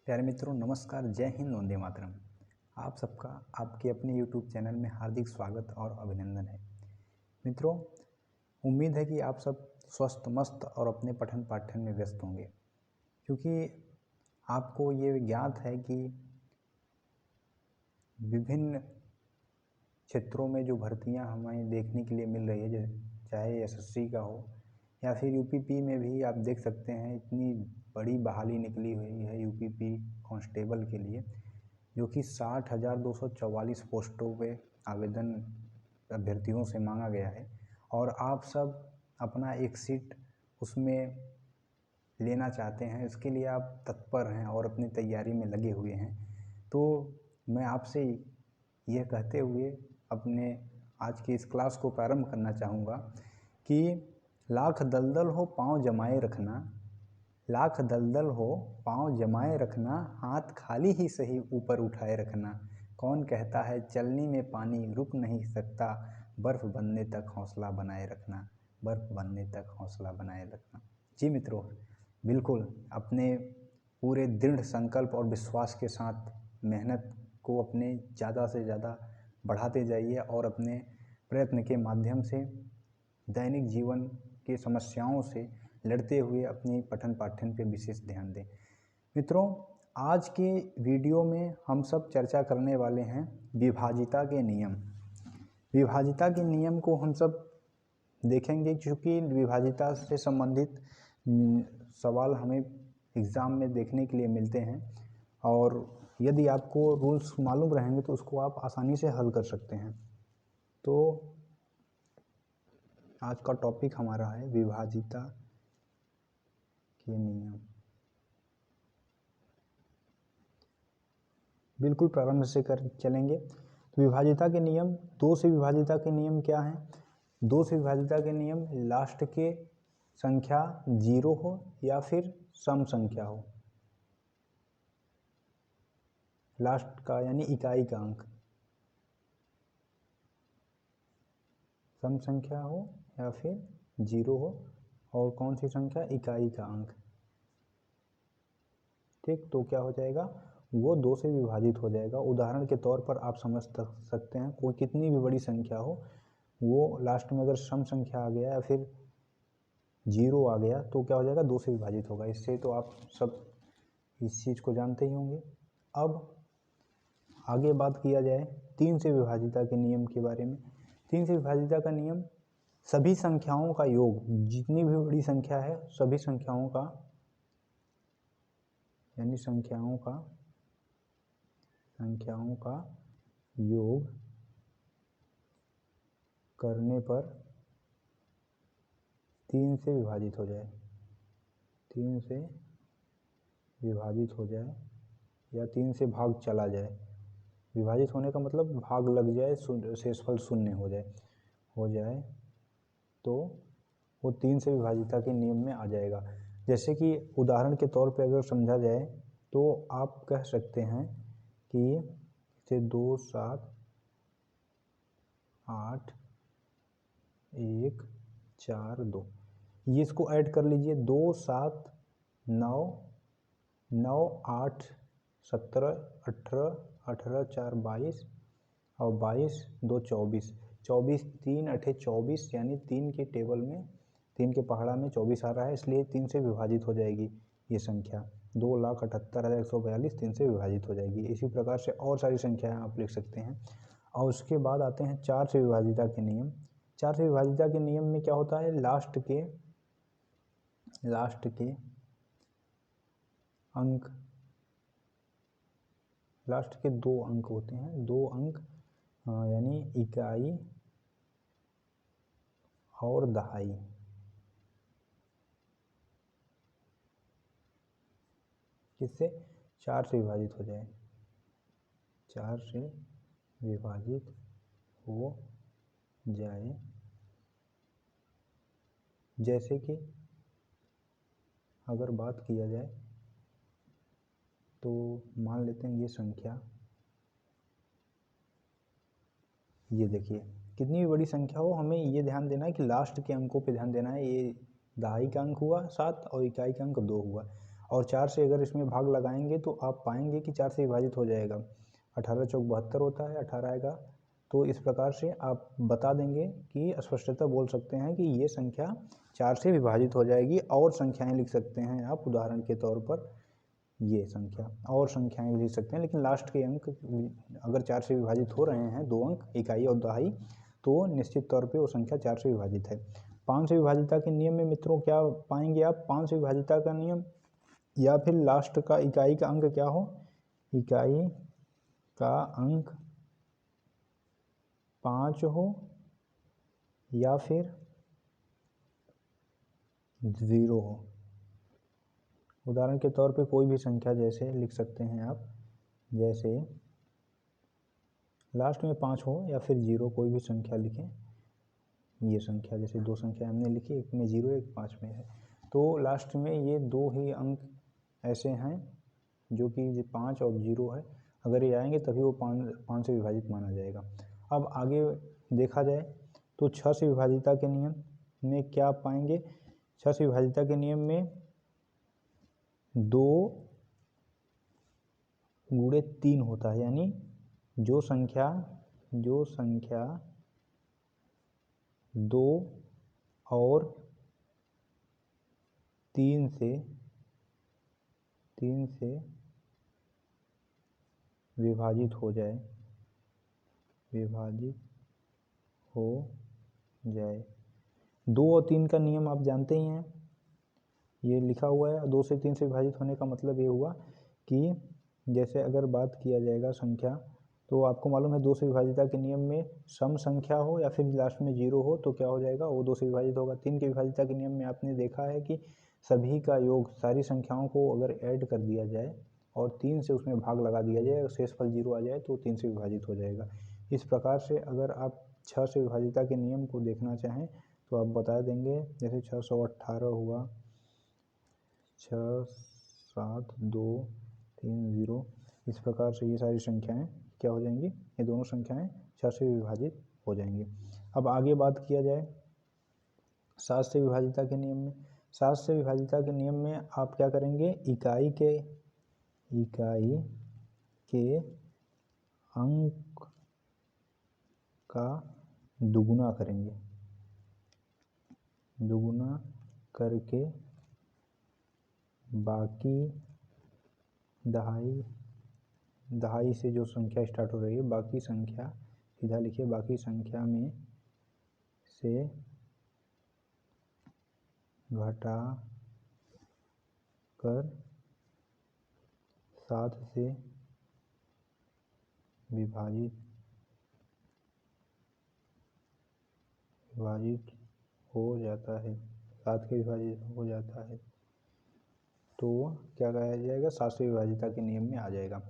प्यारे मित्रों, नमस्कार। जय हिंद, वंदे मातरम। आप सबका आपके अपने यूट्यूब चैनल में हार्दिक स्वागत और अभिनंदन है। मित्रों, उम्मीद है कि आप सब स्वस्थ मस्त और अपने पठन पाठन में व्यस्त होंगे, क्योंकि आपको ये ज्ञात है कि विभिन्न क्षेत्रों में जो भर्तियां हमें देखने के लिए मिल रही है, चाहे एसएससी का हो या फिर यूपीपी में भी आप देख सकते हैं, इतनी बड़ी बहाली निकली हुई है यूपीपी कांस्टेबल के लिए, जो कि 60,244 पोस्टों पे आवेदन अभ्यर्थियों से मांगा गया है। और आप सब अपना एक सीट उसमें लेना चाहते हैं, इसके लिए आप तत्पर हैं और अपनी तैयारी में लगे हुए हैं। तो मैं आपसे यह कहते हुए अपने आज की इस क्लास को प्रारंभ करना चाहूँगा कि लाख दलदल हो पाँव जमाए रखना, लाख दलदल हो पाँव जमाए रखना, हाथ खाली ही सही ऊपर उठाए रखना। कौन कहता है चलनी में पानी रुक नहीं सकता, बर्फ़ बनने तक हौसला बनाए रखना, बर्फ़ बनने तक हौसला बनाए रखना। जी मित्रों, बिल्कुल अपने पूरे दृढ़ संकल्प और विश्वास के साथ मेहनत को अपने ज़्यादा से ज़्यादा बढ़ाते जाइए और अपने प्रयत्न के माध्यम से दैनिक जीवन की समस्याओं से लड़ते हुए अपनी पठन पाठन पे विशेष ध्यान दें। मित्रों, आज के वीडियो में हम सब चर्चा करने वाले हैं विभाजिता के नियम। विभाजिता के नियम को हम सब देखेंगे, क्योंकि विभाजिता से संबंधित सवाल हमें एग्ज़ाम में देखने के लिए मिलते हैं और यदि आपको रूल्स मालूम रहेंगे तो उसको आप आसानी से हल कर सकते हैं। तो आज का टॉपिक हमारा है विभाजिता के नियम। बिल्कुल प्रारंभ से कर चलेंगे। तो विभाजिता के नियम, दो से विभाजिता के नियम क्या हैं? दो से विभाजिता के नियम, लास्ट के संख्या 0 हो या फिर सम संख्या हो, लास्ट का यानी इकाई का अंक सम संख्या हो या फिर 0 हो, और कौन सी संख्या? इकाई का अंक। ठीक, तो क्या हो जाएगा? वो 2 से विभाजित हो जाएगा। उदाहरण के तौर पर आप समझ सकते हैं, कोई कितनी भी बड़ी संख्या हो, वो लास्ट में अगर सम संख्या आ गया या फिर 0 आ गया तो क्या हो जाएगा? 2 से विभाजित होगा। इससे तो आप सब इस चीज़ को जानते ही होंगे। अब आगे बात किया जाए 3 से विभाजिता के नियम के बारे में। 3 से विभाजिता का नियम, सभी संख्याओं का योग, जितनी भी बड़ी संख्या है सभी संख्याओं का, यानी संख्याओं का योग करने पर 3 से विभाजित हो जाए, 3 से विभाजित हो जाए या 3 से भाग चला जाए। विभाजित होने का मतलब भाग लग जाए, शेषफल शून्य हो जाए तो वो 3 से विभाजिता के नियम में आ जाएगा। जैसे कि उदाहरण के तौर पे अगर समझा जाए तो आप कह सकते हैं कि इसे 2, 7, 8, 1, 4, 2, ये इसको ऐड कर लीजिए। 2, 7, 9, 9, 8, 17, 18, 18, 4, 22 और 22, 2, 24, 24, 3, 8, 24, यानी 3 के टेबल में, 3 के पहाड़ा में 24 आ रहा है, इसलिए 3 से विभाजित हो जाएगी ये संख्या। 2,78,142 3 से विभाजित हो जाएगी। इसी प्रकार से और सारी संख्याएं आप लिख सकते हैं। और उसके बाद आते हैं 4 से विभाजिता के नियम। 4 से विभाजिता के नियम में क्या होता है? लास्ट के अंक, लास्ट के 2 अंक होते हैं, 2 अंक, यानी इकाई और दहाई, किससे? 4 से विभाजित हो जाए, 4 से विभाजित हो जाए। जैसे कि अगर बात किया जाए तो मान लेते हैं ये संख्या, ये देखिए, कितनी भी बड़ी संख्या हो हमें ये ध्यान देना है कि लास्ट के अंकों पे ध्यान देना है। ये दहाई का अंक हुआ 7 और इकाई का अंक 2 हुआ, और 4 से अगर इसमें भाग लगाएंगे तो आप पाएंगे कि 4 से विभाजित हो जाएगा। 18 चौक 72 होता है, 18 आएगा। तो इस प्रकार से आप बता देंगे कि स्पष्टतः बोल सकते हैं कि ये संख्या 4 से विभाजित हो जाएगी। और संख्याएं लिख सकते हैं आप, उदाहरण के तौर पर ये संख्या और संख्याएं भी लिख सकते हैं, लेकिन लास्ट के अंक अगर 4 से विभाजित हो रहे हैं, 2 अंक इकाई और दहाई, तो निश्चित तौर पे वो संख्या 4 से विभाजित है। 5 से विभाजिता के नियम में मित्रों क्या पाएंगे आप? 5 से विभाजिता का नियम या फिर लास्ट का इकाई का अंक क्या हो? इकाई का अंक 5 हो या फिर 0 हो। उदाहरण के तौर पे कोई भी संख्या जैसे लिख सकते हैं आप, जैसे लास्ट में 5 हो या फिर 0, कोई भी संख्या लिखें। ये संख्या जैसे 2 संख्या हमने लिखी, एक में 0 एक 5 में है, तो लास्ट में ये 2 ही अंक ऐसे हैं जो कि 5 और 0 है। अगर ये आएंगे तभी वो 5 से विभाजित माना जाएगा। अब आगे देखा जाए तो 6 से विभाजिता के नियम में क्या पाएंगे? 6 से विभाजिता के नियम में 2 गुणे 3 होता है, यानी जो संख्या 2 और 3 से विभाजित हो जाए 2 और 3 का नियम आप जानते ही हैं, ये लिखा हुआ है। 2 से 3 से विभाजित होने का मतलब ये हुआ कि जैसे अगर बात किया जाएगा संख्या, तो आपको मालूम है 2 से विभाजिता के नियम में सम संख्या हो या फिर लास्ट में 0 हो तो क्या हो जाएगा, वो 2 से विभाजित होगा। 3 के विभाजिता के नियम में आपने देखा है कि सभी का योग, सारी संख्याओं को अगर ऐड कर दिया जाए और 3 से उसमें भाग लगा दिया जाए और शेषफल 0 आ जाए तो 3 से विभाजित हो जाएगा। इस प्रकार से अगर आप 6 से विभाजिता के नियम को देखना चाहें तो आप बता देंगे, जैसे 618 हुआ, 6 7 2 3 0। इस प्रकार से ये सारी संख्याएं क्या हो जाएंगी, ये दोनों संख्याएं 6 से विभाजित हो जाएंगी। अब आगे बात किया जाए 7 से विभाजिता के नियम में। 7 से विभाजिता के नियम में आप क्या करेंगे, इकाई के अंक का दुगुना करेंगे, दुगुना करके बाकी दहाई से जो संख्या स्टार्ट हो रही है, बाकी संख्या सीधा लिखिए, बाकी संख्या में से घटा कर 7 से विभाजित हो जाता है, 7 के विभाजित हो जाता है, तो क्या कहा जाएगा, 7 से विभाजिता के नियम में आ जाएगा।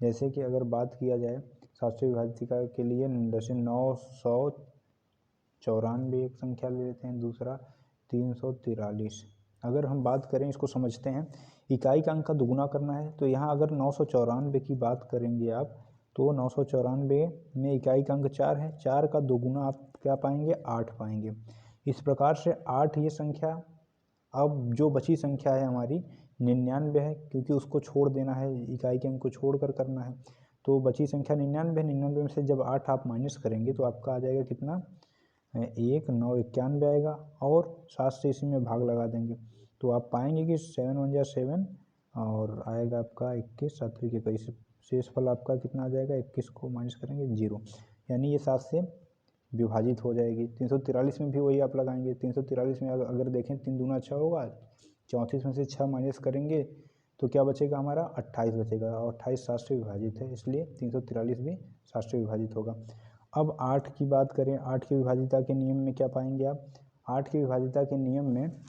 जैसे कि अगर बात किया जाए 7 से विभाजिता के लिए, जैसे 994 एक संख्या ले लेते हैं, दूसरा 343। अगर हम बात करें, इसको समझते हैं, इकाई का अंक का दुगुना करना है, तो यहाँ अगर 994 की बात करेंगे आप, तो 994 में इकाई का अंक 4 है, 4 का दुगुना आप क्या पाएंगे, 8 पाएंगे। इस प्रकार से 8 ये संख्या, अब जो बची संख्या है हमारी 99 है, क्योंकि उसको छोड़ देना है, इकाई के अंक को छोड़ कर करना है, तो बची संख्या 99 में से जब 8 आप माइनस करेंगे तो आपका आ जाएगा कितना, 1 9 91 आएगा, और 7 से इसी में भाग लगा देंगे तो आप पाएंगे कि 7 1 जा 7 और आएगा आपका 21, 7 के कई से शेषफल आपका कितना आ जाएगा, 21 को माइनस करेंगे 0, यानी ये 7 से विभाजित हो जाएगी। 343 में भी वही आप लगाएंगे, 343 में अगर देखें 3 दूना 6 होगा, 34 में से 6 माइनस करेंगे तो क्या बचेगा हमारा, 28 बचेगा, और 28 7 से विभाजित है, इसलिए 343 भी 7 से विभाजित होगा। अब 8 की बात करें, 8 की विभाजिता के नियम में क्या पाएंगे आप, 8 की विभाजिता के नियम में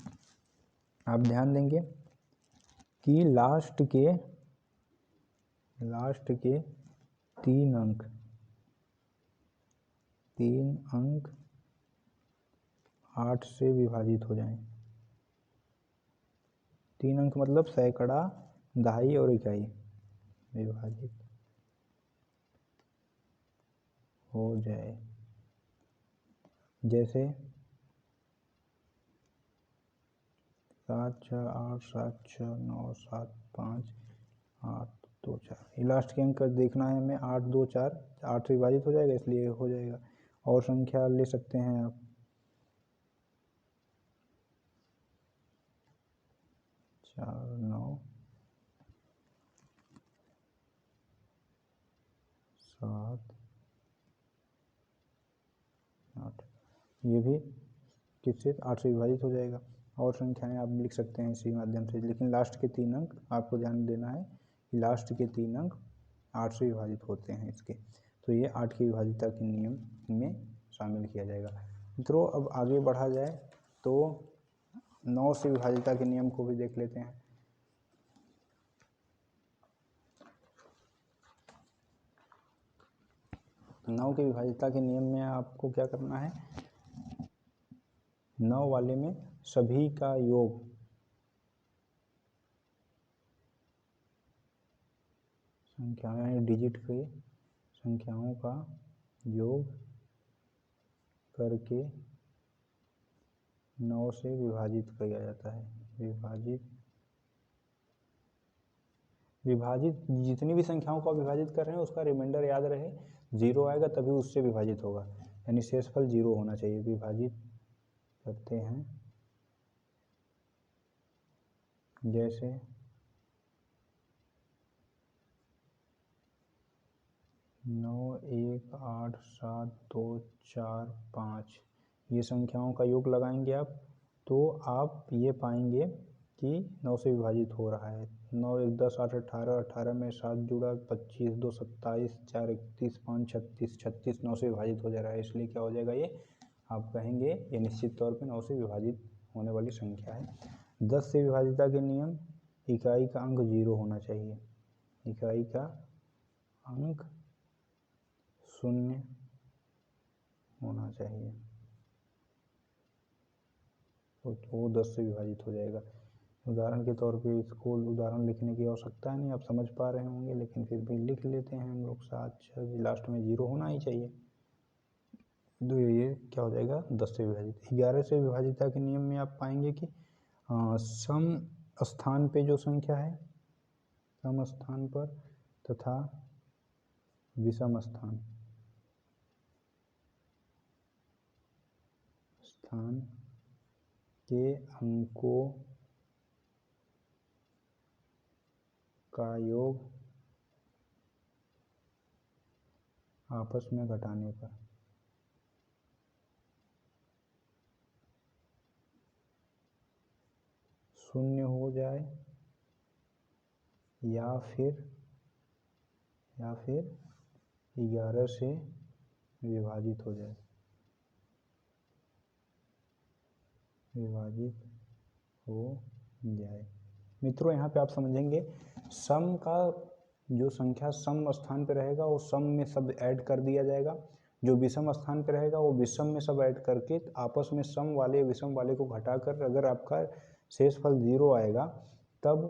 आप ध्यान देंगे कि लास्ट के 3 अंक 8 से विभाजित हो जाएं। 3 अंक मतलब सैकड़ा, दहाई और इकाई विभाजित हो जाए। जैसे 7 6 8 7 6 9 7 5 8 2 4। ये लास्ट के अंक देखना है हमें, 8 2 4, 8 से विभाजित हो जाएगा इसलिए हो जाएगा। और संख्या ले सकते हैं आप, 4 9 7 8, ये भी किससे 8 से विभाजित हो जाएगा। और संख्याएं आप लिख सकते हैं इसी माध्यम से, लेकिन लास्ट के 3 अंक आपको ध्यान देना है कि लास्ट के 3 अंक 8 से विभाजित होते हैं इसके, तो ये 8 की विभाजितता के नियम में शामिल किया जाएगा। मित्रों अब आगे बढ़ा जाए तो 9 से विभाजितता के नियम को भी देख लेते हैं। 9 की विभाजितता के नियम में आपको क्या करना है, 9 वाले में सभी का योग संख्याओं यानी डिजिट के संख्याओं का योग करके 9 से विभाजित किया जाता है। विभाजित जितनी भी संख्याओं को विभाजित कर रहे हैं उसका रिमाइंडर याद रहे, 0 आएगा तभी उससे विभाजित होगा, यानी शेषफल 0 होना चाहिए। विभाजित करते हैं जैसे 9 1 8 7 2 4 5, ये संख्याओं का योग लगाएंगे आप तो आप ये पाएंगे कि 9 से विभाजित हो रहा है। 9 1 10 8 18, 18 में 7 जुड़ा, 25 2 27, 4 31, 5 36, 36 9 से विभाजित हो जा रहा है, इसलिए क्या हो जाएगा ये, आप कहेंगे ये निश्चित तौर पे 9 से विभाजित होने वाली संख्या है। 10 से विभाजितता के नियम, इकाई का अंक 0 होना चाहिए, इकाई का अंक 0 होना चाहिए, तो वो 10 से विभाजित हो जाएगा। उदाहरण के तौर पे इसको उदाहरण लिखने की आवश्यकता नहीं, आप समझ पा रहे होंगे, लेकिन फिर भी लिख लेते हैं हम लोग। 7 6, लास्ट में 0 होना ही चाहिए, तो ये क्या हो जाएगा 10 से विभाजित। 11 से विभाजितता के नियम में आप पाएंगे कि सम स्थान पे जो संख्या है, सम स्थान पर तथा विषम स्थान के अंकों का योग आपस में घटाने पर शून्य हो जाए या फिर 11 से विभाजित हो जाए, मित्रों यहाँ पे आप समझेंगे सम का जो संख्या सम स्थान पे रहेगा वो सम में सब ऐड कर दिया जाएगा, जो विषम स्थान पे रहेगा वो विषम में सब ऐड करके आपस में सम वाले विषम वाले को घटाकर अगर आपका शेषफल 0 आएगा तब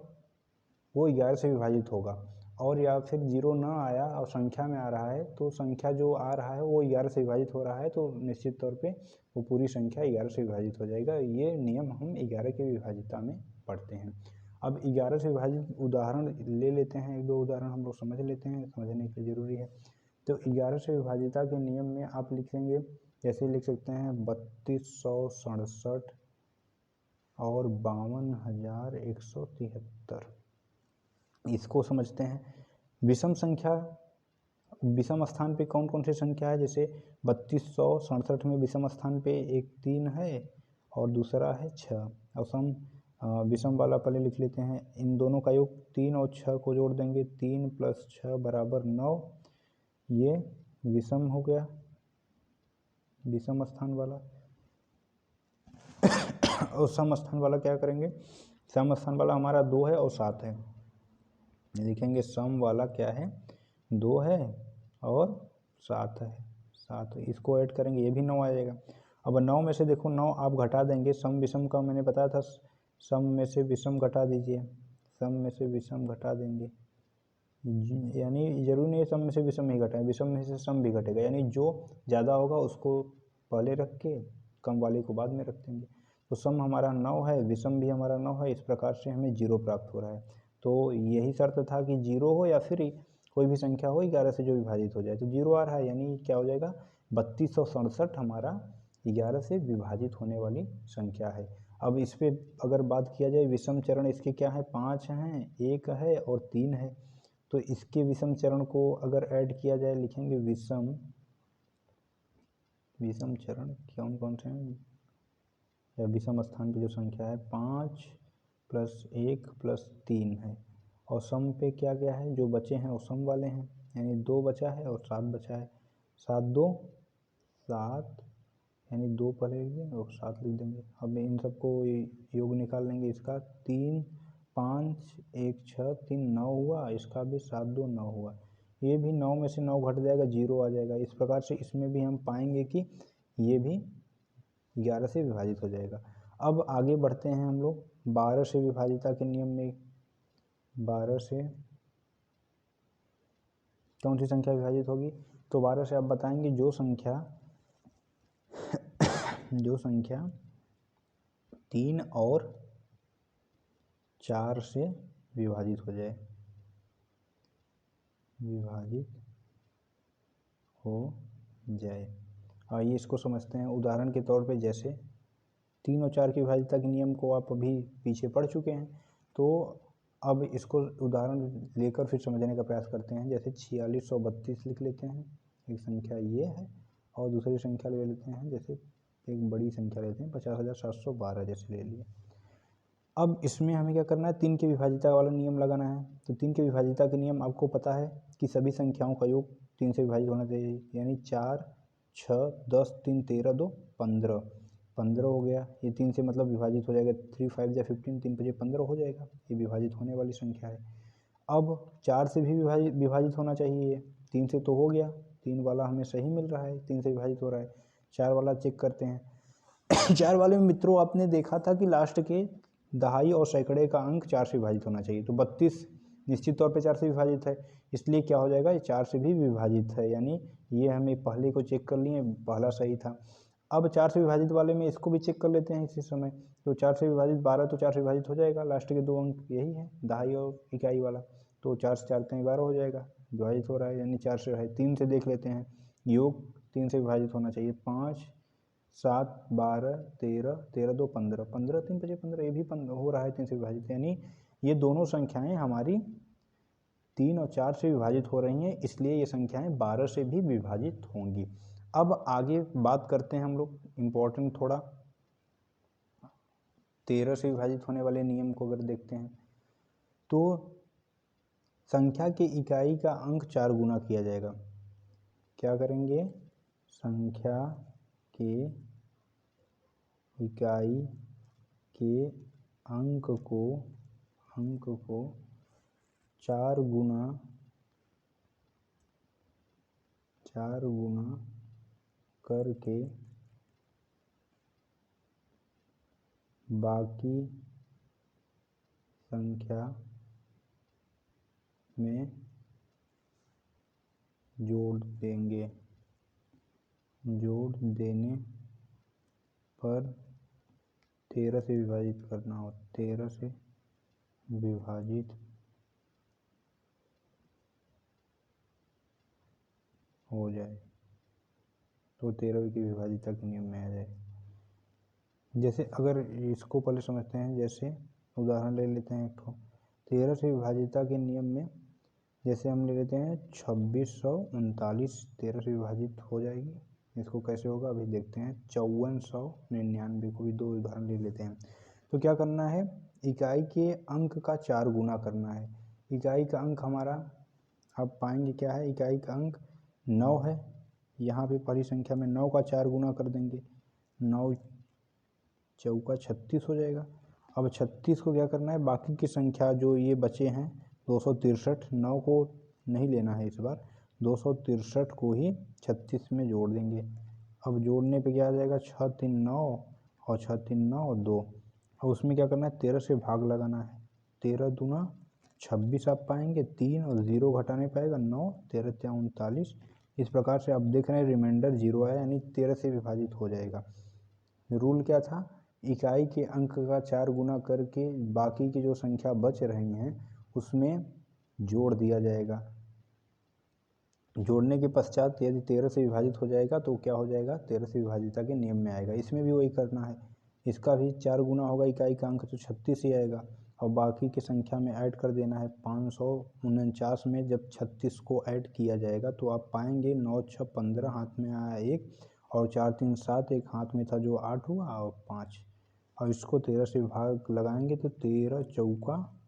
वो 11 से विभाजित होगा। और या फिर 0 ना आया और संख्या में आ रहा है तो संख्या जो आ रहा है वो 11 से विभाजित हो रहा है, तो निश्चित तौर पे वो पूरी संख्या 11 से विभाजित हो जाएगा। ये नियम हम 11 की विभाजितता में पढ़ते हैं। अब 11 से विभाजित उदाहरण ले लेते हैं, 1 2 उदाहरण हम लोग समझ लेते हैं, समझने के लिए ज़रूरी है। तो 11 से विभाजितता के नियम में आप लिखेंगे, जैसे लिख सकते हैं 3267 और 52,173। इसको समझते हैं। विषम संख्या, विषम स्थान पे कौन कौन सी संख्या है, जैसे 3267 में विषम स्थान पे एक 3 है और दूसरा है 6, और सम विषम वाला पहले लिख लेते हैं। इन दोनों का योग 3 और 6 को जोड़ देंगे, 3 + 6 = 9, ये विषम हो गया, विषम स्थान वाला। और सम स्थान वाला क्या करेंगे, सम स्थान वाला हमारा 2 है और 7 है, लिखेंगे सम वाला क्या है 2 है और 7 है, 7 इसको ऐड करेंगे ये भी 9 आ जाएगा। अब 9 में से देखो 9 आप घटा देंगे, सम विषम का मैंने बताया था, सम में से विषम घटा दीजिए, सम में से विषम घटा देंगे, यानी जरूरी नहीं है सम में से विषम ही घटाएं, विषम में से सम भी घटेगा, यानी जो ज़्यादा होगा उसको पहले रख के कम वाले को बाद में रख देंगे। तो सम हमारा 9 है, विषम भी हमारा 9 है, इस प्रकार से हमें 0 प्राप्त हो रहा है। तो यही शर्त था कि 0 हो या फिर कोई भी संख्या हो 11 से जो विभाजित हो जाए, तो 0 आ रहा है, यानी क्या हो जाएगा 3267 हमारा 11 से विभाजित होने वाली संख्या है। अब इस पर अगर बात किया जाए विषम चरण इसके क्या है, 5 हैं, 1 है और 3 है। तो इसके विषम चरण को अगर ऐड किया जाए, लिखेंगे विषम चरण कौन कौन से हैं, या विषम स्थान की जो संख्या है 5 + 1 + 3 है, और सम पे क्या क्या है, जो बचे हैं वो सम वाले हैं, यानी 2 बचा है और 7 बचा है। 7 2 7, यानी 2 पहले लिख देंगे और 7 लिख देंगे। अब इन सबको योग निकाल लेंगे, इसका 3 5 1 6 3 9 हुआ, इसका भी 7 2 9 हुआ, ये भी 9 में से 9 घट जाएगा, 0 आ जाएगा। इस प्रकार से इसमें भी हम पाएंगे कि ये भी 11 से विभाजित हो जाएगा। अब आगे बढ़ते हैं हम लोग 12 से विभाजिता के नियम में। 12 से कौन सी संख्या विभाजित होगी, तो 12 से आप बताएंगे जो संख्या 3 और 4 से विभाजित हो जाए, आइए इसको समझते हैं उदाहरण के तौर पे। जैसे 3 और 4 की विभाजिता के नियम को आप अभी पीछे पढ़ चुके हैं, तो अब इसको उदाहरण लेकर फिर समझने का प्रयास करते हैं। जैसे 4632 लिख लेते हैं, एक संख्या ये है, और दूसरी संख्या ले लेते हैं, जैसे एक बड़ी संख्या लेते हैं 50,712 जैसे ले लिए। अब इसमें हमें क्या करना है, 3 की विभाजिता वाला नियम लगाना है। तो 3 की विभाजिता के नियम आपको पता है कि सभी संख्याओं का योग 3 से विभाजित होना चाहिए, यानी 4 6 10 3 13 2 15 15 हो गया, ये 3 से मतलब विभाजित हो जाएगा, 3 5 या 15 3 5 15 हो जाएगा, ये विभाजित होने वाली संख्या है। अब 4 से भी विभाजित होना चाहिए, ये 3 से तो हो गया, 3 वाला हमें सही मिल रहा है, 3 से विभाजित हो रहा है। 4 वाला चेक करते हैं। 4 वाले में मित्रों आपने देखा था कि लास्ट के दहाई और सैकड़े का अंक 4 से विभाजित होना चाहिए, तो 32 निश्चित तौर पे 4 से विभाजित है, इसलिए क्या हो जाएगा, ये 4 से भी विभाजित है, यानी ये हमें पहले को चेक कर लिए, पहला सही था। अब 4 से विभाजित वाले में इसको भी चेक कर लेते हैं इसी समय। तो 4 से विभाजित 12, तो 4 से विभाजित हो जाएगा, लास्ट के 2 अंक यही है, दहाई और इकाई वाला, तो 4 से 4 12 हो जाएगा, विभाजित हो रहा है, यानी 4 से है। 3 से देख लेते हैं, योग 3 से विभाजित होना चाहिए, 5 7 12 13 13 2 15 15 3 5 15, ये भी हो रहा है 3 से विभाजित, यानी ये दोनों संख्याएं हमारी 3 और 4 से विभाजित हो रही हैं, इसलिए ये संख्याएं 12 से भी विभाजित होंगी। अब आगे बात करते हैं हम लोग इम्पोर्टेंट थोड़ा 13 से विभाजित होने वाले नियम को अगर देखते हैं, तो संख्या के इकाई का अंक 4 गुना किया जाएगा। क्या करेंगे, संख्या के इकाई के अंक को 4 गुना करके बाकी संख्या में जोड़ देंगे। जोड़ देने पर 13 से विभाजित करना हो, 13 से विभाजित हो जाए तो 13 की विभाजिता के नियम में आ जाए। जैसे अगर इसको पहले समझते हैं, जैसे उदाहरण ले लेते हैं एक ठो 13 से विभाजिता के नियम में, जैसे हम ले लेते हैं 2639, 13 से विभाजित हो जाएगी। इसको कैसे होगा अभी देखते हैं। 5499 को भी 2 उदाहरण ले लेते हैं। तो क्या करना है, इकाई के अंक का 4 गुना करना है। इकाई का अंक हमारा आप पाएंगे क्या है, इकाई का अंक 9 है, यहाँ पे पहली संख्या में 9 का 4 गुना कर देंगे, 9 चौका 36 हो जाएगा। अब 36 को क्या करना है, बाकी की संख्या जो ये बचे हैं 263, 9 को नहीं लेना है इस बार, 263 को ही 36 में जोड़ देंगे। अब जोड़ने पे क्या आ जाएगा, 6 3 9 और 6 3 9 और 2। अब उसमें क्या करना है, 13 से भाग लगाना है, 13 दूना 26 आप पाएंगे, 3 और 0 घटाने पाएगा 9, 13 3 39। इस प्रकार से आप देख रहे हैं रिमाइंडर 0 है, यानी 13 से विभाजित हो जाएगा। रूल क्या था, इकाई के अंक का 4 गुना करके बाकी की जो संख्या बच रही हैं उसमें जोड़ दिया जाएगा। जोड़ने के पश्चात यदि 13 से विभाजित हो जाएगा तो क्या हो जाएगा, 13 से विभाजितता के नियम में आएगा। इसमें भी वही करना है, इसका भी 4 गुना होगा इकाई का अंक तो 36 ही आएगा और बाकी की संख्या में ऐड कर देना है। 549 में जब 36 को ऐड किया जाएगा तो आप पाएंगे 9 6 15 हाथ में आया 1 और 4 3 7 एक हाथ में था जो 8 हुआ और 5 और इसको 13 से भाग लगाएंगे तो 13 चौका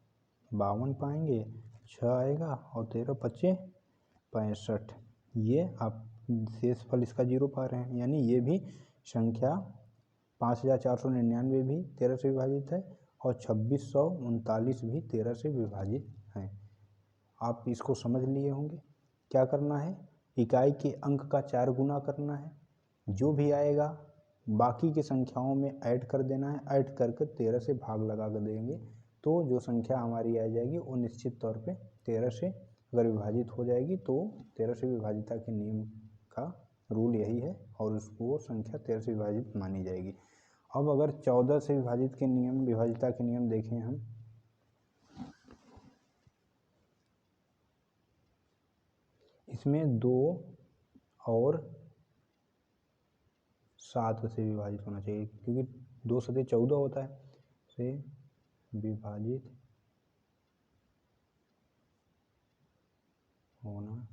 52 पाएंगे, 6 आएगा और 13 पच्चे 65। ये आप शेष फल इसका 0 पा रहे हैं, यानी ये भी संख्या 5499 भी 13 से विभाजित है और 2639 भी 13 से विभाजित हैं। आप इसको समझ लिए होंगे। क्या करना है, इकाई के अंक का 4 गुना करना है, जो भी आएगा बाकी की संख्याओं में ऐड कर देना है, ऐड करके 13 से भाग लगा कर देंगे तो जो संख्या हमारी आ जाएगी वो निश्चित तौर पे 13 से अगर विभाजित हो जाएगी तो 13 से विभाजितता के नियम का रूल यही है और उसको संख्या 13 से विभाजित मानी जाएगी। अब अगर 14 से विभाजित के नियम, विभाजितता के नियम देखें हम, इसमें 2 और 7 से विभाजित होना चाहिए क्योंकि 2 सते 14 होता है, से विभाजित होना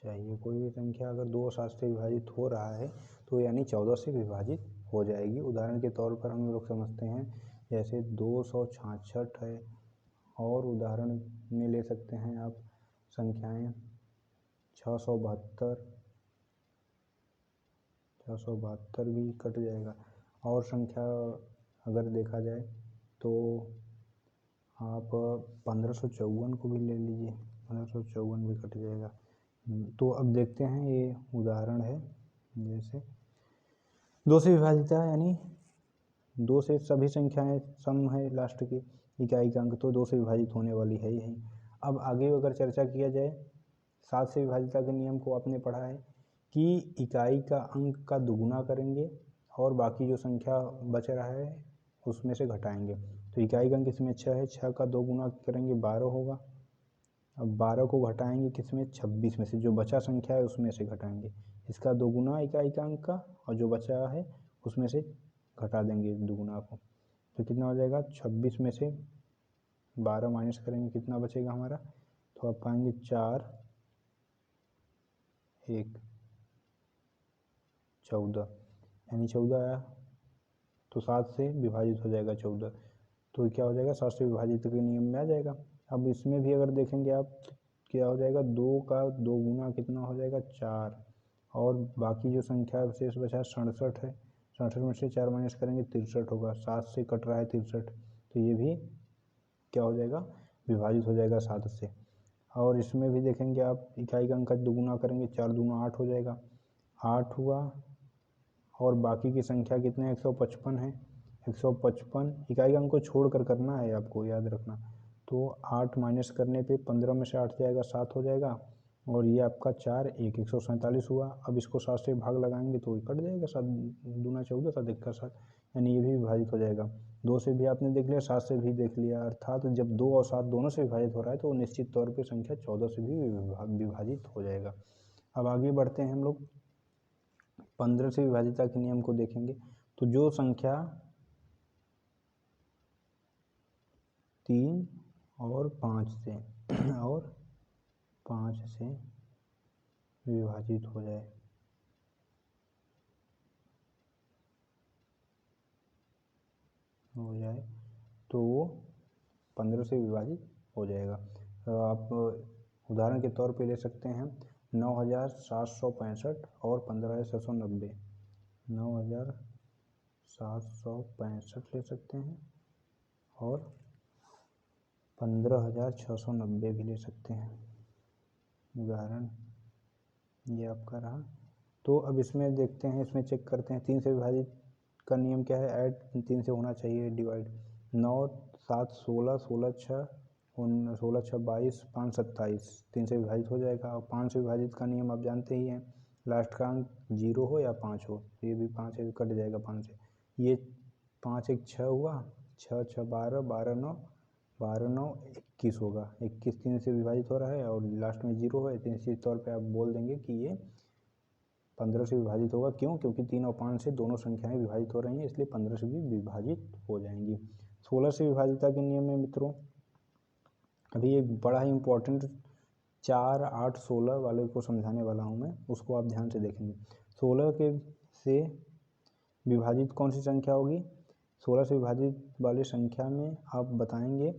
चाहिए। कोई भी संख्या अगर 2 और 7 से विभाजित हो रहा है तो यानी 14 से विभाजित हो जाएगी। उदाहरण के तौर पर हम लोग समझते हैं जैसे 266 है और उदाहरण में ले सकते हैं आप संख्याएं 672 भी कट जाएगा और संख्या अगर देखा जाए तो आप 1554 को भी ले लीजिए, 1554 भी कट जाएगा। तो अब देखते हैं, ये उदाहरण है जैसे 2 से विभाजित है यानी 2 से सभी संख्याएं सम है लास्ट की इकाई का अंक तो 2 से विभाजित होने वाली है यही। अब आगे अगर चर्चा किया जाए 7 से विभाजितता के नियम को आपने पढ़ा है कि इकाई का अंक का दुगुना करेंगे और बाकी जो संख्या बच रहा है उसमें से घटाएंगे। तो इकाई का अंक इसमें 6 है, 6 का 2 गुना करेंगे 12 होगा। अब 12 को घटाएंगे किसमें, 26 में से, जो बचा संख्या है उसमें से घटाएंगे। इसका 2 गुना इकाई का अंक का और जो बचा है उसमें से घटा देंगे दुगुना को तो कितना हो जाएगा, 26 में से 12 माइनस करेंगे कितना बचेगा हमारा, तो आप पाएंगे 4 1 14 यानी 14 आया तो 7 से विभाजित हो जाएगा 14 तो क्या हो जाएगा 7 से विभाजित के नियम में आ जाएगा। अब इसमें भी अगर देखेंगे आप क्या हो जाएगा, 2 का 2 गुना कितना हो जाएगा 4 और बाकी जो संख्या शेष बचा 67 है, 67 में से 4 माइनस करेंगे 63 होगा, 7 से कट रहा है 63 तो ये भी क्या हो जाएगा, विभाजित हो जाएगा 7 से। और इसमें भी देखेंगे आप इकाई का अंक दुगुना करेंगे 4 दूना 8 हो जाएगा, 8 हुआ और बाकी की संख्या कितने 155 है, 155 इकाई का अंक को छोड़ कर करना है आपको याद रखना। तो 8 माइनस करने पे 15 में से 8 जाएगा 7 हो जाएगा और ये आपका 4 1 147 हुआ। अब इसको 7 से भाग लगाएंगे तो कट जाएगा, 7 दूना 14 7 1 7 यानी ये भी विभाजित हो जाएगा। 2 से भी आपने देख लिया, 7 से भी देख लिया, अर्थात जब 2 और 7 दोनों से विभाजित हो रहा है तो निश्चित तौर पर संख्या 14 से भी विभाजित हो जाएगा। अब आगे बढ़ते हैं हम लोग 15 से विभाजितता के नियम को देखेंगे। तो जो संख्या 3 और 5 से विभाजित हो जाए तो वो 15 से विभाजित हो जाएगा। तो आप उदाहरण के तौर पे ले सकते हैं 9765 और 15690, 9765 ले सकते हैं और 15690 भी ले सकते हैं। उदाहरण ये आपका रहा। तो अब इसमें देखते हैं, इसमें चेक करते हैं 3 से विभाजित का नियम क्या है, ऐड 3 से होना चाहिए, डिवाइड 9 7 16 16 6 16 6 22 5 27 3 से विभाजित हो जाएगा। और 5 से विभाजित का नियम आप जानते ही हैं, लास्ट का अंक 0 हो या 5 हो, ये भी 5 है कट जाएगा 5 से। ये 5 एक 6 हुआ, 6 6 12, 12 9 21 होगा। 21 3 से विभाजित हो रहा है और लास्ट में 0 है, तो इसी तौर पे आप बोल देंगे कि ये 15 से विभाजित होगा। क्यों? क्योंकि 3 और 5 से दोनों संख्याएं विभाजित हो रही हैं, इसलिए 15 से भी विभाजित हो जाएंगी। 16 से विभाजितता के नियम में मित्रों अभी एक बड़ा ही इम्पोर्टेंट 4 8 16 वाले को समझाने वाला हूँ मैं, उसको आप ध्यान से देखेंगे। 16 के से विभाजित कौन सी संख्या होगी? 16 से विभाजित वाली संख्या में आप बताएंगे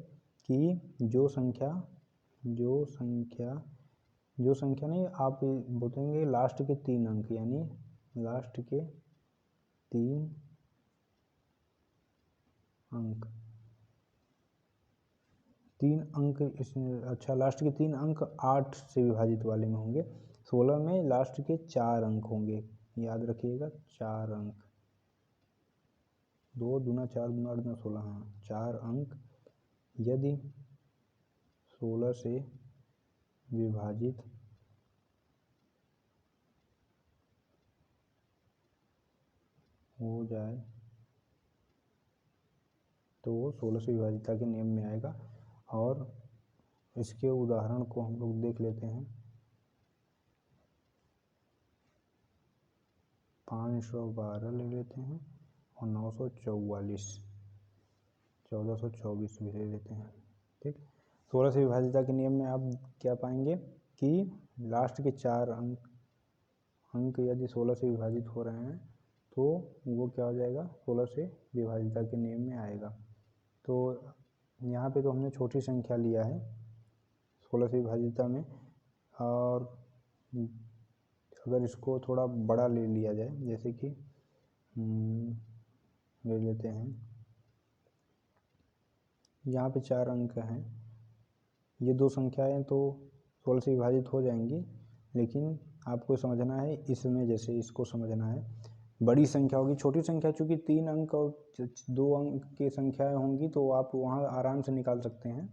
कि जो संख्या नहीं, आप बताएंगे लास्ट के 3 अंक, यानी लास्ट के 3 अंक, 3 अंक इसमें, अच्छा लास्ट के 3 अंक 8 से विभाजित वाले में होंगे। 16 में लास्ट के 4 अंक होंगे, याद रखिएगा 4 अंक, 2 दूना 4 दूना 8 दूना 16, हाँ 4 अंक यदि 16 से विभाजित हो जाए तो वो 16 से विभाजितता के नियम में आएगा। और इसके उदाहरण को हम लोग देख लेते हैं। 512 ले लेते हैं और 944, 1424 भी ले लेते हैं। ठीक, 16 से विभाजितता के नियम में आप क्या पाएंगे कि लास्ट के 4 अंक यदि 16 से विभाजित हो रहे हैं तो वो क्या हो जाएगा? 16 से विभाजितता के नियम में आएगा। तो यहाँ पे तो हमने छोटी संख्या लिया है 16 से विभाजितता में, और अगर इसको थोड़ा बड़ा ले लिया जाए, जैसे कि ले लेते हैं, यहाँ पे 4 अंक हैं, ये 2 संख्याएं तो 16 से विभाजित हो जाएंगी, लेकिन आपको समझना है इसमें, जैसे इसको समझना है, बड़ी संख्या होगी, छोटी संख्या चूँकि 3 अंक और 2 अंक की संख्याएं होंगी तो आप वहाँ आराम से निकाल सकते हैं,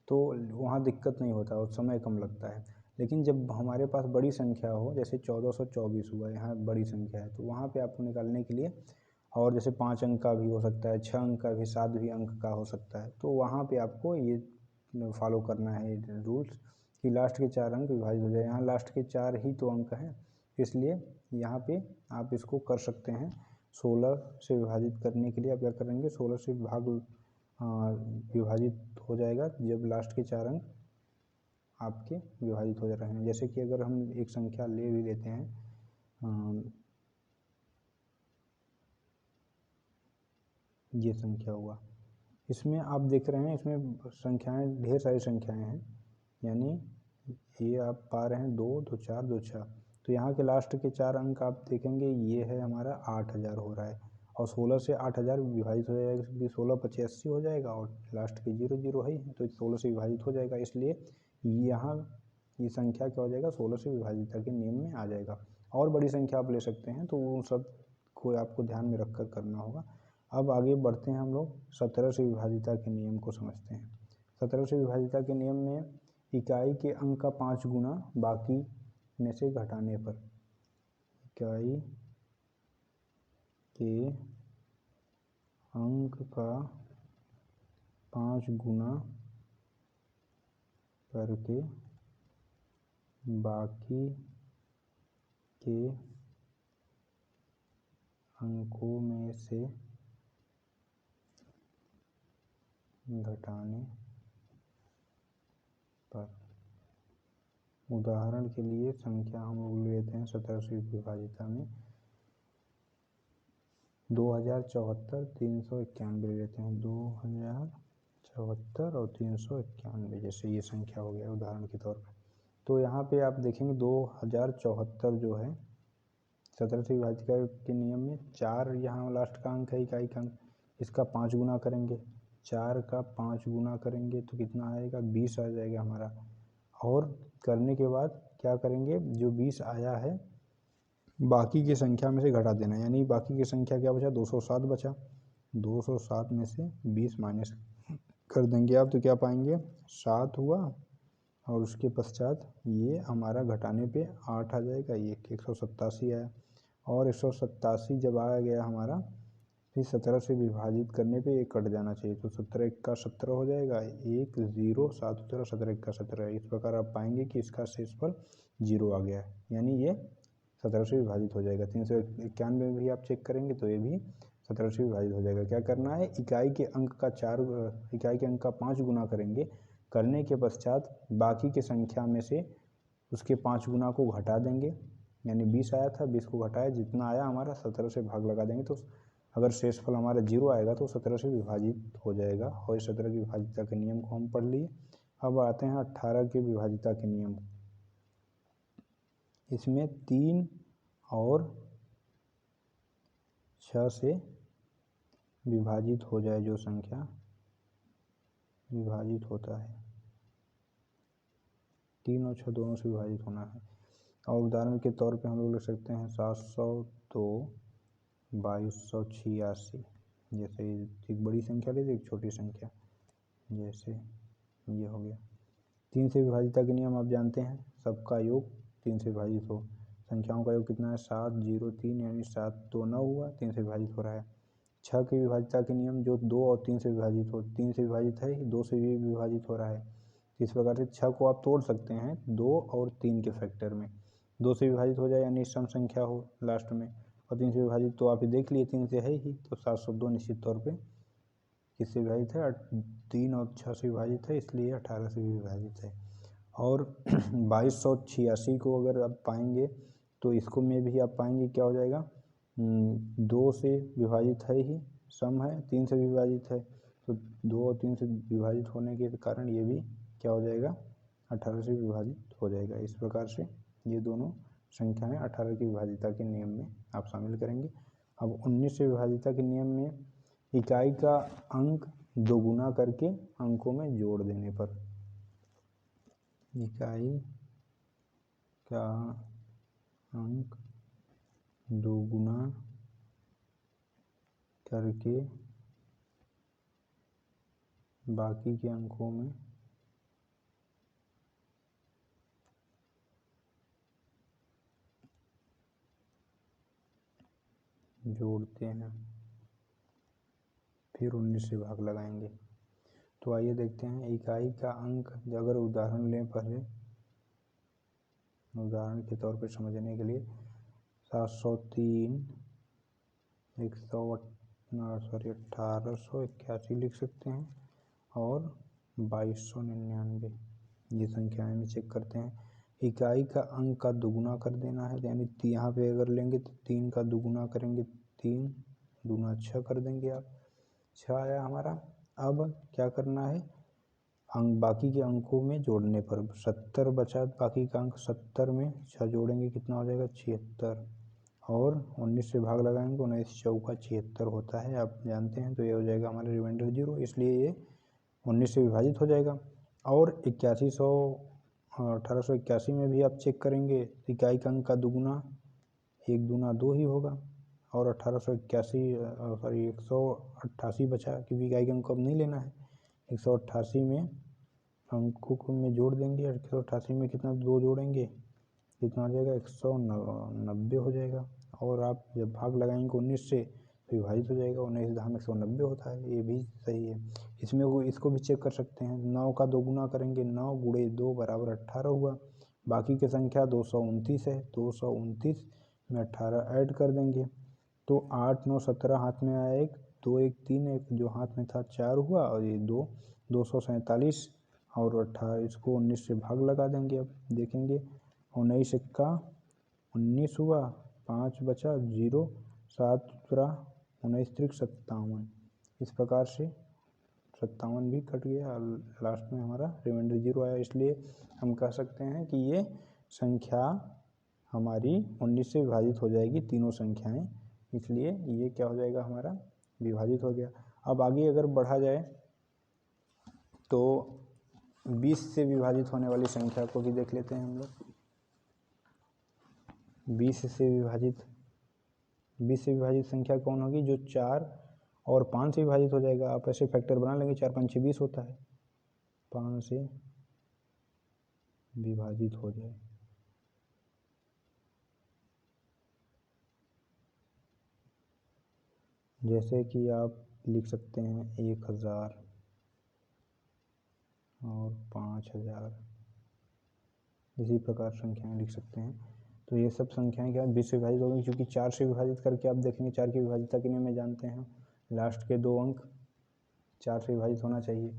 तो वहाँ दिक्कत नहीं होता और समय कम लगता है। लेकिन जब हमारे पास बड़ी संख्या हो, जैसे 1424 हुआ, यहाँ बड़ी संख्या है, तो वहाँ पे आपको निकालने के लिए, और जैसे 5 अंक का भी हो सकता है, 6 अंक का भी, 7 भी अंक का हो सकता है, तो वहाँ पे आपको ये फॉलो करना है रूल्स कि लास्ट के 4 अंक विभाजित हो जाए। यहाँ लास्ट के 4 ही तो अंक हैं, इसलिए यहाँ पे आप इसको कर सकते हैं। 16 से विभाजित करने के लिए आप क्या करेंगे? 16 से विभाजित हो जाएगा जब लास्ट के 4 अंक आपके विभाजित हो जा रहे हैं। जैसे कि अगर हम एक संख्या ले भी लेते हैं, ये संख्या हुआ, इसमें आप देख रहे हैं इसमें संख्याएं, ढेर सारी संख्याएं हैं, यानी ये आप पा रहे हैं 2 2 4 2 6, तो यहाँ के लास्ट के 4 अंक आप देखेंगे ये है हमारा 8000 हो रहा है, और 16 से 8000 विभाजित हो जाएगा, क्योंकि 16 25 80 हो जाएगा और लास्ट के 0 0 है, तो 16 से विभाजित हो जाएगा, इसलिए यहाँ ये संख्या क्या हो जाएगा? 16 से विभाजितता के नियम में आ जाएगा। और बड़ी संख्या आप ले सकते हैं, तो उन सब को आपको ध्यान में रखकर करना होगा। अब आगे बढ़ते हैं, हम लोग 17 से विभाजितता के नियम को समझते हैं। 17 से विभाजितता के नियम में इकाई के अंक का 5 गुना बाकी में से घटाने पर, इकाई के अंक का 5 गुना करके बाकी के अंकों में से घटाने पर, उदाहरण के लिए संख्या हम लोग लेते हैं 17 से विभाजितता में 2074 391 ले लेते हैं, 2074 और 391, जैसे ये संख्या हो गया उदाहरण के तौर पर। तो यहाँ पे आप देखेंगे 2074 जो है 17 से विभाजितता के नियम में 4 यहाँ लास्ट का अंक है, इकाई का अंक, इसका 5 गुना करेंगे, 4 का 5 गुना करेंगे तो कितना आएगा? 20 आ जाएगा हमारा। और करने के बाद क्या करेंगे? जो 20 आया है बाकी की संख्या में से घटा देना, यानी बाकी की संख्या क्या बचा? 207 बचा, 207 में से 20 माइनस कर देंगे आप, तो क्या पाएंगे? 7 हुआ, और उसके पश्चात ये हमारा घटाने पे 8 आ जाएगा, ये 187 आया, और 187 जब आ गया हमारा फिर 17 से विभाजित करने पे ये कट जाना चाहिए, तो 17 का 17 हो जाएगा, 1 0 7 17 17 का 17। इस प्रकार आप पाएंगे कि इसका शेषफल 0 आ गया है, यानी ये 17 से विभाजित हो जाएगा। 391 में भी आप चेक करेंगे तो ये भी 17 से विभाजित हो जाएगा। क्या करना है, इकाई के अंक का 5 गुना करेंगे, करने के पश्चात बाकी के संख्या में से उसके 5 गुना को घटा देंगे, यानी 20 आया था, 20 को घटाया, जितना आया हमारा 17 से भाग लगा देंगे, तो अगर शेषफल हमारा 0 आएगा तो 17 से विभाजित हो जाएगा। और 17 की विभाजिता के नियम को हम पढ़ लिए। अब आते हैं 18 के विभाजिता के नियम। इसमें 3 और 6 से विभाजित हो जाए जो संख्या विभाजित होता है, 3 और 6 दोनों से विभाजित होना है। और उदाहरण के तौर पे हम लोग लिख सकते हैं 702 2286। जैसे एक बड़ी संख्या ले एक छोटी संख्या, जैसे ये हो गया। 3 से विभाजिता के नियम आप जानते हैं, सबका योग 3 से विभाजित हो। संख्याओं का योग कितना है, 7 0 3, यानी 7 2 9 हुआ, 3 से विभाजित हो रहा है। 6 की विभाजिता के नियम जो 2 और 3 से विभाजित हो, 3 से विभाजित है, 2 से भी विभाजित हो रहा है। इस प्रकार से 6 को आप तोड़ सकते हैं 2 और 3 के फैक्टर में। 2 से विभाजित हो जाए यानी सम संख्या हो लास्ट में, और 3 से विभाजित तो आप ही देख लिए 3 से है ही, तो 702 निश्चित तौर पे किससे विभाजित है, 3 और 6 से विभाजित है, इसलिए 18 से भी विभाजित है। और 2286 को अगर आप पाएंगे तो इसको में भी आप पाएंगे क्या हो जाएगा, 2 से विभाजित है ही, सम है, 3 से विभाजित है, तो 2 और 3 से विभाजित होने के कारण ये भी क्या हो जाएगा, 18 से विभाजित हो जाएगा। इस प्रकार से ये दोनों संख्याएं 18 की विभाजिता के नियम में आप शामिल करेंगे। अब 19 से विभाजिता के नियम में इकाई का अंक दोगुना करके अंकों में जोड़ देने पर, इकाई का अंक दोगुना करके बाकी के अंकों में जोड़ते हैं, फिर 19 से भाग लगाएंगे। तो आइए देखते हैं इकाई का अंक। अगर उदाहरण लें, पहले उदाहरण के तौर पर समझने के लिए 703 1881 लिख सकते हैं, और 2299 ये संख्याएं में चेक करते हैं। इकाई का अंक का दुगुना कर देना है, यानी यहाँ पे अगर लेंगे तो 3 का दुगुना करेंगे, 3 दूना 6 कर देंगे आप, 6 आया हमारा। अब क्या करना है, अंक बाकी के अंकों में जोड़ने पर 70 बचा, बाकी का अंक 70 में 6 जोड़ेंगे कितना हो जाएगा, 76, और 19 से भाग लगाएंगे, 19 चौका 76 होता है, आप जानते हैं, तो ये हो जाएगा हमारा रिमाइंडर 0, इसलिए ये 19 से विभाजित हो जाएगा। और 1881 में भी आप चेक करेंगे, इकाई का अंक का दुगुना 1 दूना 2 ही होगा, और 188 बचा, क्योंकि इकाई का अंक अब नहीं लेना है। 188 में अंकों को में जोड़ देंगे, 188 में कितना 2 जोड़ेंगे, कितना हो जाएगा, 190 हो जाएगा। और आप जब भाग लगाएंगे 19 से तो विभाजित हो जाएगा, 19 धाम 190 होता है, ये भी सही है। इसमें वो इसको भी चेक कर सकते हैं, 9 का दोगुना करेंगे, 9 गुणे 2 बराबर 18 हुआ, बाकी की संख्या 229 है, 229 में 18 ऐड कर देंगे, तो 8 9 17 हाथ में आया, 1 2 1 3, एक जो हाथ में था 4 हुआ, और ये 2 247, और 18 इसको 19 से भाग लगा देंगे। अब देखेंगे 19 एक्का 19 हुआ, 5 बचा 0, 7 19 त्रिक 57, इस प्रकार से 57 भी कट गया, और लास्ट में हमारा रिमाइंडर 0 आया। इसलिए हम कह सकते हैं कि ये संख्या हमारी 19 से विभाजित हो जाएगी, तीनों संख्याएं, इसलिए ये क्या हो जाएगा, हमारा विभाजित हो गया। अब आगे अगर बढ़ा जाए तो 20 से विभाजित होने वाली संख्या को भी देख लेते हैं हम लोग। 20 से विभाजित संख्या कौन होगी, जो 4 और 5 से विभाजित हो जाएगा। आप ऐसे फैक्टर बना लेंगे, 4 5 20 होता है, 5 से विभाजित हो जाए, जैसे कि आप लिख सकते हैं 1000 और 5000, इसी प्रकार संख्याएं लिख सकते हैं। तो ये सब संख्याएं क्या 20 से विभाजित होंगी, क्योंकि 4 से विभाजित करके आप देखेंगे 4 की विभाज्यता के नियम में जानते हैं लास्ट के 2 अंक 4 से विभाजित होना चाहिए।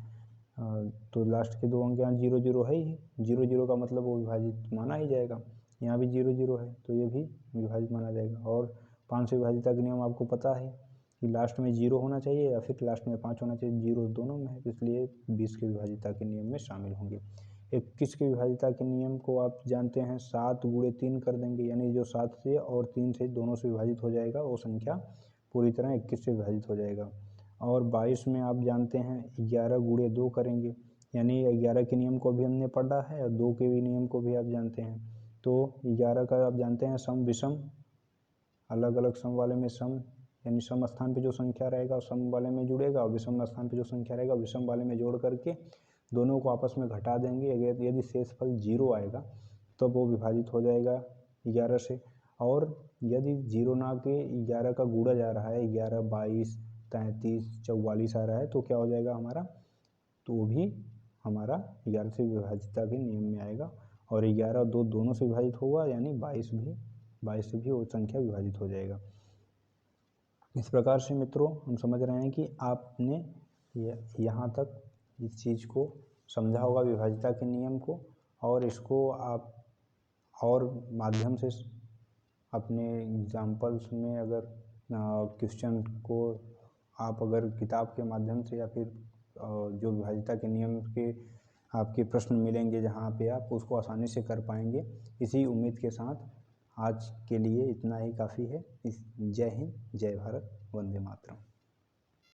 तो लास्ट के 2 अंक यहाँ 0 0 है ही, 0 0 का मतलब वो विभाजित माना ही जाएगा। यहाँ भी 0 0 है तो ये भी विभाजित माना जाएगा। और 5 से विभाजितता के नियम आपको पता है कि लास्ट में 0 होना चाहिए या फिर लास्ट में 5 होना चाहिए, 0 दोनों में है, इसलिए 20 के विभाजितता के नियम में शामिल होंगे। 21 के विभाजितता के नियम को आप जानते हैं 7 गुणे 3 कर देंगे, यानी जो 7 से और 3 से दोनों से विभाजित हो जाएगा वो संख्या पूरी तरह 21 से विभाजित हो जाएगा। और 22 में आप जानते हैं 11 गुणे 2 करेंगे, यानी 11 के नियम को भी हमने पढ़ा है और 2 के भी नियम को भी आप जानते हैं। तो 11 का आप जानते हैं सम विषम, अलग अलग सम वाले में सम, यानी सम स्थान पे जो संख्या रहेगा सम वाले में जुड़ेगा और विषम स्थान पे जो संख्या रहेगा विषम वाले में जोड़ करके दोनों को आपस में घटा देंगे। यदि शेषफल 0 आएगा तो वो विभाजित हो जाएगा 11 से। और यदि 0 ना के 11 का गुणा जा रहा है, 11 22 33 44 आ रहा है तो क्या हो जाएगा हमारा, तो वो भी हमारा 11 से विभाजितता के नियम में आएगा। और 11 और 2 दोनों से विभाजित होगा, यानी 22 से भी वो संख्या विभाजित हो जाएगा। इस प्रकार से मित्रों हम समझ रहे हैं कि आपने यहाँ तक इस चीज़ को समझा होगा विभाजितता के नियम को, और इसको आप और माध्यम से अपने एग्जाम्पल्स में अगर क्वेश्चन को आप अगर किताब के माध्यम से या फिर जो विभाजितता के नियम के आपके प्रश्न मिलेंगे जहाँ पे आप उसको आसानी से कर पाएंगे। इसी उम्मीद के साथ आज के लिए इतना ही काफ़ी है। जय हिंद, जय भारत, वंदे मातरम।